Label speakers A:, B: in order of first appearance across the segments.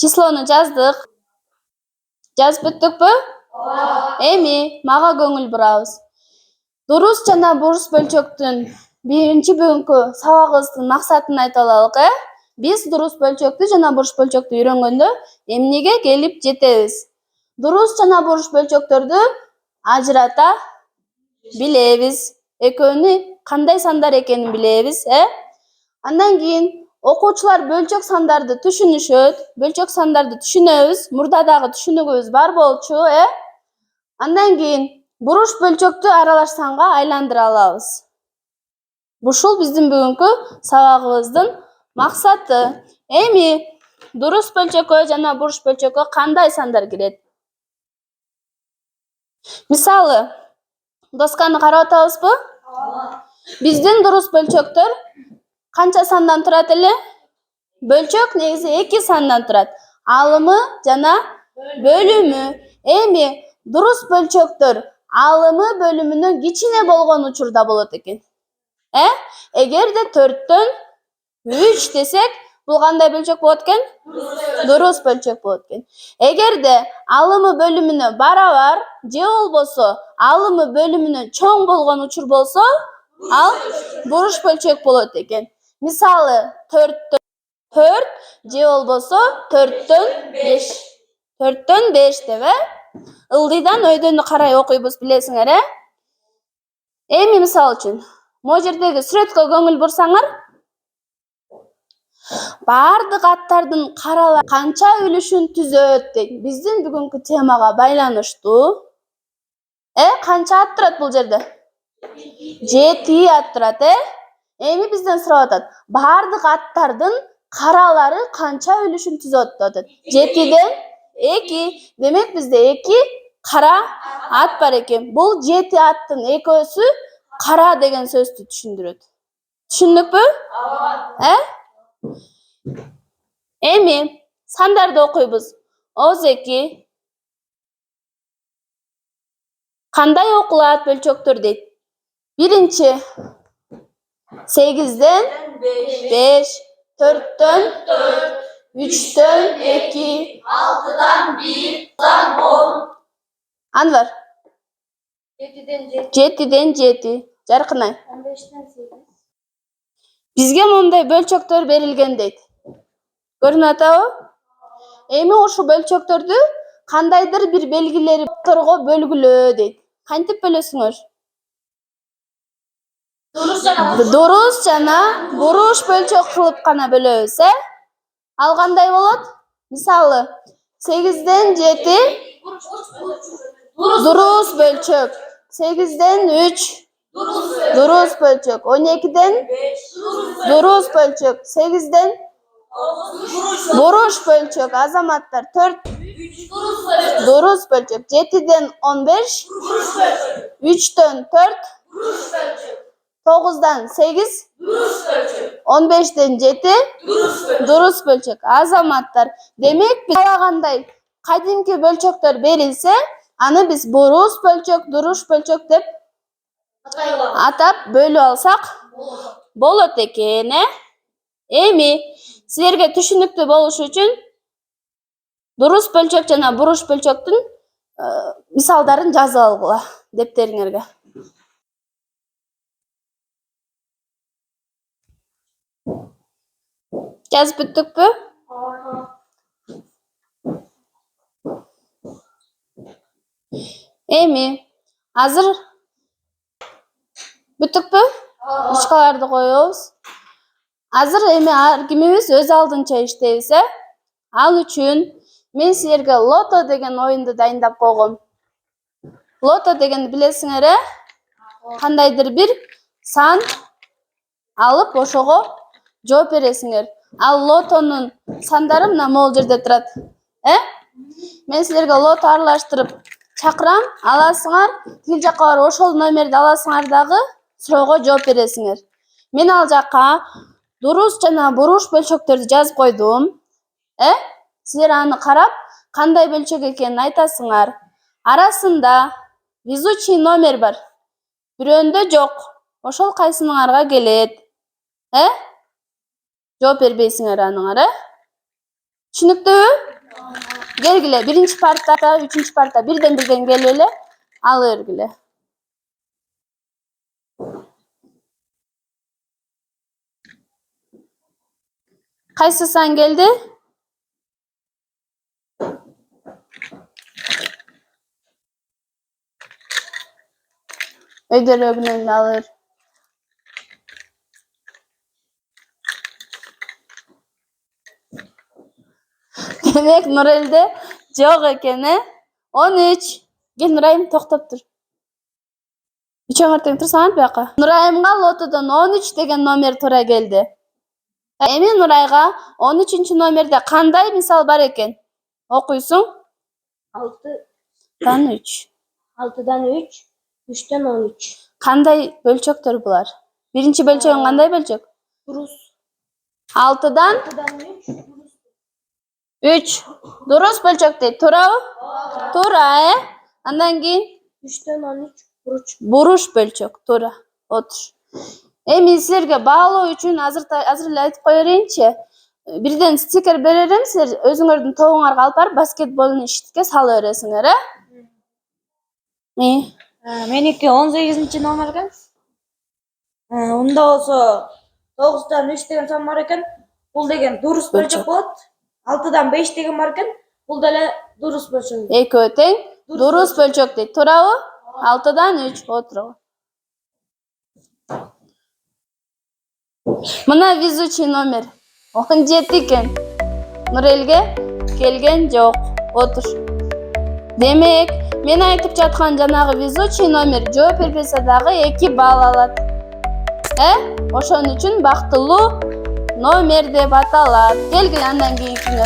A: Числону жаздык. Жазып бүттүкпү? Эми мага көңүл бурабыз. Дурус жана бурус бөлчөктүн биринчи бүгүнкү сабагыбыздын максатын айтып алалык, Биз дурус бөлчөктү жана бурус бөлчөктү үйрөнгөндө эмнеге келип жетебиз? Дурус жана бурус бөлчөктөрдү ажырата билебиз. Экөөнү кандай сандар экенин билебиз, Андан кийин окуучулар бөлчөк сандарды түшүнүшөт, бөлчөк сандарды түшүнөбүз, мурда дагы түшүнүгүбүз бар болчу, Андан кийин буруш бөлчөктү аралаш санга айландыра алабыз. Ушул биздин бүгүнкү сабагыбыздын максаты. Эми дурус бөлчөккө жана буруш бөлчөккө кандай сандар кирет? Мисалы, досканы карап атабызбы? Биздин дурус бөлчөктөр канча сандан турат эле? Бөлчөк негизи 2 сандан турат. Алымы жана бөлүмү. Эми дурус бөлчөктөр алымы бөлүмүнөн кичине болгон учурда болот экен. Эгерде 4төн 3 десек, бул кандай бөлчөк болот экен? Дурус бөлчөк болот экен. Эгерде алымы бөлүмүнө барабар же болбосо алымы бөлүмүнөн чоң болгон учур болсо, ал буруш бөлчөк болот экен. Мисалы, 4төн 4 же болбосо 4төн 5. 4төн 5 деп, Ылдыйдан өйдөнү карай окуйбуз, билесиңер, Эми мисал үчүн, могу жердеги сүрөткө көңүл бурсаңар, бардык аттардын каралары канча үлүшүн түзөт дейт. Биздин бүгүнкү темага байланыштуу. Канча ат турат бул жерде? 7 ат турат, Эми бизден сурап атат. Бардык аттардын каралары канча үлүшүн түзөт деп атат. 7ден 2. Демек бизде 2 кара ат бар экен. Бул 7 аттын экөөсү кара деген сөздү түшүндүрөт. Түшүндүкпү? Эми сандарды окуйбуз. Озеки кандай окулат бөлчөктөр дейт? Биринчи 8ден 5, 4төн 4, 3төн 2, 6дан 1, 6дан 10. Анвар? 7ден 7. Жаркынай? 15ден 8. Бизге мондай бөлчөктөр берилген дейт. Көрүнүп атабы? Эми ошол бөлчөктөрдү кандайдыр бир белгилери торго бөлгүлөө дейт. Кантип бөлөсүңөр? Дурус жана буруш бөлчөк кылып гана бөлөбүз, Ал кандай болот? Мисалы, 8ден 7 дурус бөлчөк, 8ден 3 дурус бөлчөк, 12ден 5 дурус бөлчөк, 8ден буруш бөлчөк, азаматтар 4 дурус бөлчөк, 7ден 15 3төн 4 9дан 8 15ден 7 дурус бөлчөк, азаматтар. Демек, биз каалагандай кадимки бөлчөктөр берилсе, аны биз бурус бөлчөк, дуруш бөлчөк деп атап бөлүп алсак болот экен, Эми силерге түшүнүктүү болуш үчүн дурус бөлчөк жана буруш бөлчөктүн мисалдарын жазып алгыла дептериңерге. Жазып бүттүкпү? Эми азыр бүттүкпү? Ручкаларды коебуз. Азыр эми ар кимибиз өз алдынча иштейбиз, Ал үчүн мен силерге лото деген оюнду дайындап койгом. Лото дегенди билесиңер, Кандайдыр бир сан алып, ошого жооп бересиңер. Ал лотонун сандары мына могул жерде турат. Мен силерге лото аралаштырып чакырам, аласыңар, тил жакка барып ошол номерди аласыңар дагы суроого жооп бересиңер. Мен ал жакка дурус жана буруш бөлчөктөрдү жазып койдум. Силер аны карап, кандай бөлчөк экенин айтасыңар. Арасында везучий номер бар. Бирөөндө жок. Ошол кайсыныңарга келет? Жооп бербейсиңер аныңар, Түшүнүктүүбү? Келгиле, биринчи парта, үчүнчү парта бирден келгиле, ала бергиле. Кайсы сан келди? Өйдөрөгүнөн ала бер. Demek Nurel'de yok ekeni. 13. Gel Nuray'ım toktop dur. Üçe martayım tursana baka. Nuray'ımga lotodan 13 degen nomer tura geldi. Эми Нурайга 13-чү номерде кандай мисал бар экен? Окуйсуң? 6-дан 3.
B: 6-дан 3, 3-төн 13.
A: Кандай бөлчөктөр булар? Биринчи бөлчөгүн кандай бөлчөк?
B: Дурус.
A: 6-дан 3. Дурус бөлчөк дейт. Туурабы? Туура, Андан кийин
B: 3-төн 13 буруч.
A: Буруш бөлчөк. Туура. Отур. Эми силерге баалоо үчүн азыр эле айтып кое берейинчи. Бирден стикер берерим, силер өзүңөрдүн тобуңарга алып барып баскетболдун ишитке сала бересиңер,
B: Меники 18-чи номер экен. Унда болсо 9-дан 3 деген сан бар экен. Бул деген дурус бөлчөк болот. 6-дан 5 деген бар экен. Бул деле дурус бөлчөк.
A: Экөө тең дурус бөлчөк дейт. Туурабы? 6-дан 3 отуругу. Мына везучий номер 17 экен. Нурелге келген жок. Отур. Демек, мен айтып жаткан жанагы везучий номер жооп бербесе дагы 2 балл алат. Ошон үчүн бактылуу номер деп аталат. Келгиле андан кийинкине.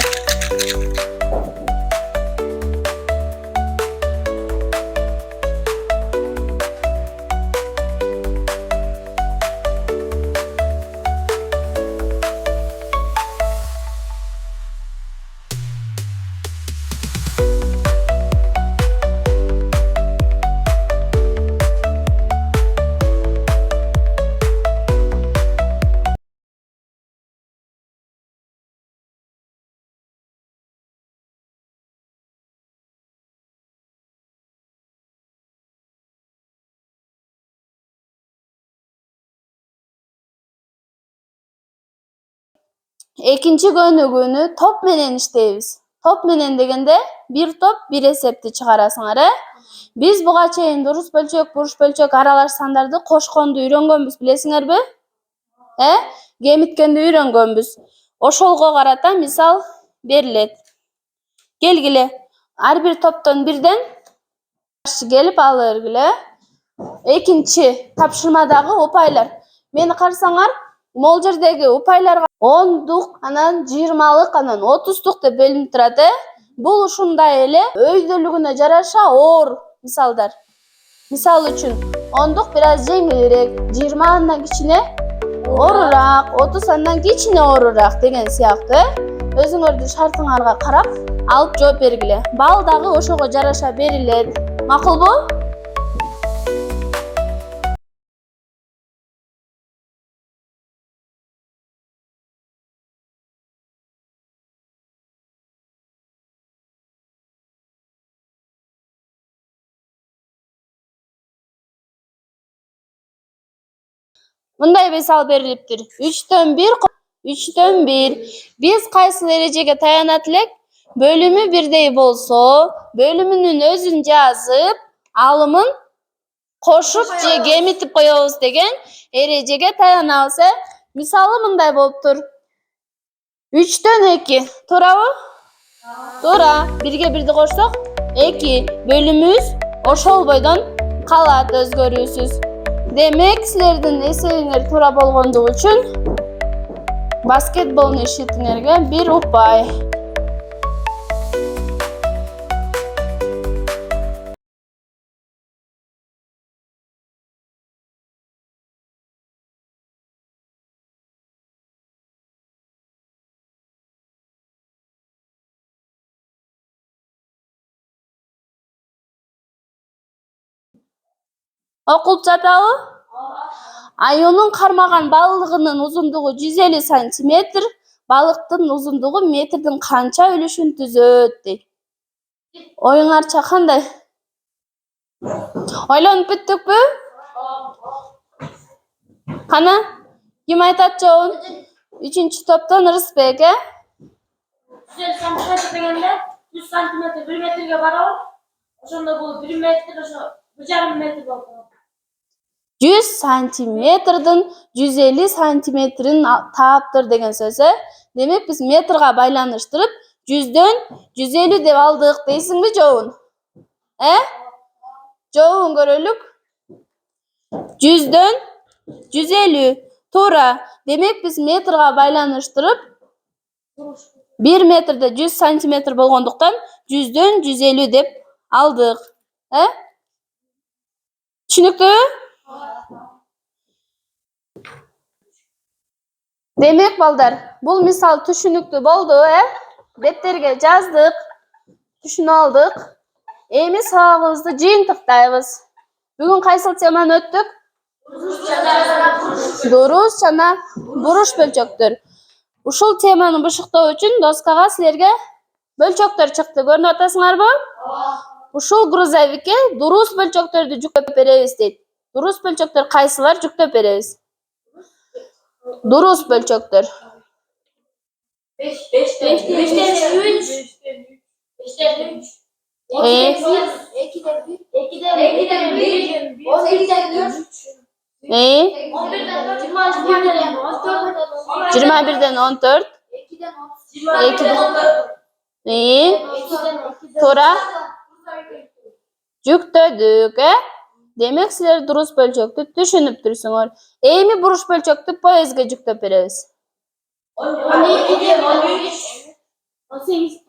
A: Экинчи көнүгүүнү топ менен иштейбиз. Топ менен дегенде бир топ бир эсепти чыгарасыңар, Биз буга чейин дурус бөлчөк, буруш бөлчөк, аралаш сандарды кошконду үйрөнгөнбүз, билесиңерби? Кемиткенди үйрөнгөнбүз. Ошолго карата мисал берилет. Келгиле, ар бир топтон бирден келип ала бергиле. Экинчи тапшырмадагы упайлар. Мени карасаңар, могул жердеги упайларга 10-дук, анан 20-лык, анан 30-дук деп бөлүнүп турат, Бул ушундай эле өйдөлүгүнө жараша оор мисалдар. Мисал үчүн 10-дук бир аз жеңилирээк, 20 андан кичине оорураак, 30 андан кичине оорураак деген сыяктуу, Өзүңөрдүн шартыңарга карап алып жооп бергиле. Балл дагы ошого жараша берилет. Макулбу? Мындай мисал берилиптир. 3-төн 1. Биз кайсыл эрежеге таянат элек? Бөлүмү бирдей болсо, бөлүмүнүн өзүн жазып, алымын кошуп же кемитип коебуз деген эрежеге таянабыз, Мисалы мындай болуптур. 3-төн 2. Туурабы? Туура. 1ге 1ди кошсок, 2. Бөлүмүбүз ошол бойдон калат өзгөрүүсүз. Демек, силердин эсебиңер туура болгондугу үчүн баскетболдун ишитиңерге 1 упай. Окулуп жатабы? Аюунун кармаган балдыгынын узундугу 150 сантиметр, балыктын узундугу метрдин канча үлүшүн түзөт дейт. Оюңарча кандай? Ойлонуп бүттүкпү? Кана, ким айтат жообун? 3-топтон Рысбек,
B: 150 сантиметр дегенде 100 сантиметр 1 метрге барабы? Ошондо бул 1 метр ошо 1,5 метр болот.
A: 100 сантиметрдин 150 сантиметрин тааптыр деген сөз. Демек биз метрга байланыштырып 100дөн 150 деп алдык дейсиңби жообун? Жообун көрөлүк. 100дөн 150 туура. Демек биз метрга байланыштырып 1 метрде 100 сантиметр болгондуктан 100дөн 150 деп алдык. Түшүнүктүүбү? Демек балдар, бул мисал түшүнүктүү болду, Беттерге жаздык, түшүнүп алдык. Эми сабагыбызды жыйынтыктайбыз. Бүгүн кайсыл теманы өттүк? Дурус жана буруш бөлчөктөр. Ушул теманы бышыктоо үчүн доскага силерге бөлчөктөр чыкты. Көрүнүп атасыңарбы? Ушул грузовикке дурус бөлчөктөрдү жүктөп беребиз дейт. Дурус бөлчөктөр кайсылар жүктөп беребиз? Дурус бөлчөктөр.
B: 5'ten 3. 5'ten 3. 2'den 1. 18'den 4. 11'den 4.
A: 21'den 14.
B: 2'den 14.
A: Туура. Жүктөдүк, Демек силер дурус бөлчөктү түшүнүп турсуңар. Эми буруш бөлчөктү поездге жүктөп беребиз.
B: 12'den 13. 18.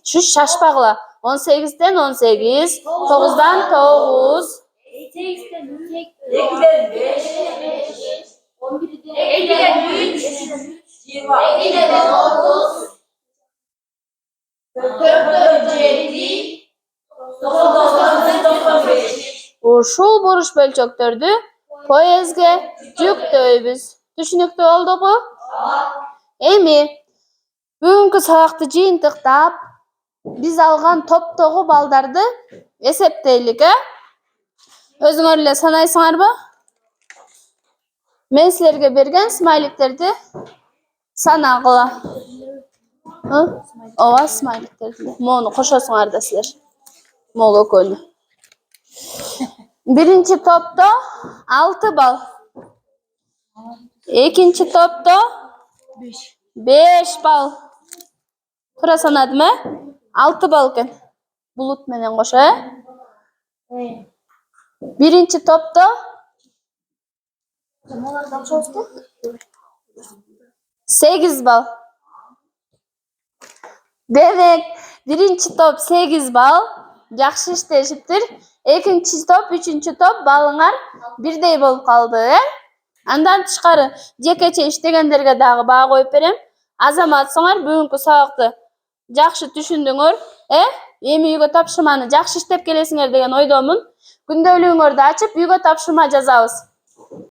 A: Şu şaşpagıla. 18'den 18, 9'dan 9.
B: 2'den 5. 11'den 3. 2'den 9. 4'den 7. 9'dan 5.
A: Ушул буруш бөлчөктөрдү поездге жүктөйбүз. Түшүнүктүү болдубу? Эми бүгүнкү сабакты жыйынтыктап, биз алган топтогу балдарды эсептейлик, Өзүңөр эле санайсыңарбы? Мен силерге берген смайликтерди санагыла. Ооба, смайликтерди. Мону кошосуңар да силер. Могу экөөнү. Биринчи топто 6 балл. Экинчи топто 5 балл. Туура санадым, 6 балл экен. Булут менен кошо, Биринчи топто 8 балл. Демек, биринчи топ 8 балл. Жакшы иштешиптир. Экинчи топ, үчүнчү топ балыңар бирдей болуп калды, Андан тышкары жекече иштегендерге дагы баа коюп берем. Азаматсыңар, бүгүнкү сабакты жакшы түшүндүңөр, Эми үйгө тапшырманы жакшы иштеп келесиңер деген ойдомун. Күндөлүгүңөрдү ачып, үйгө тапшырма жазабыз.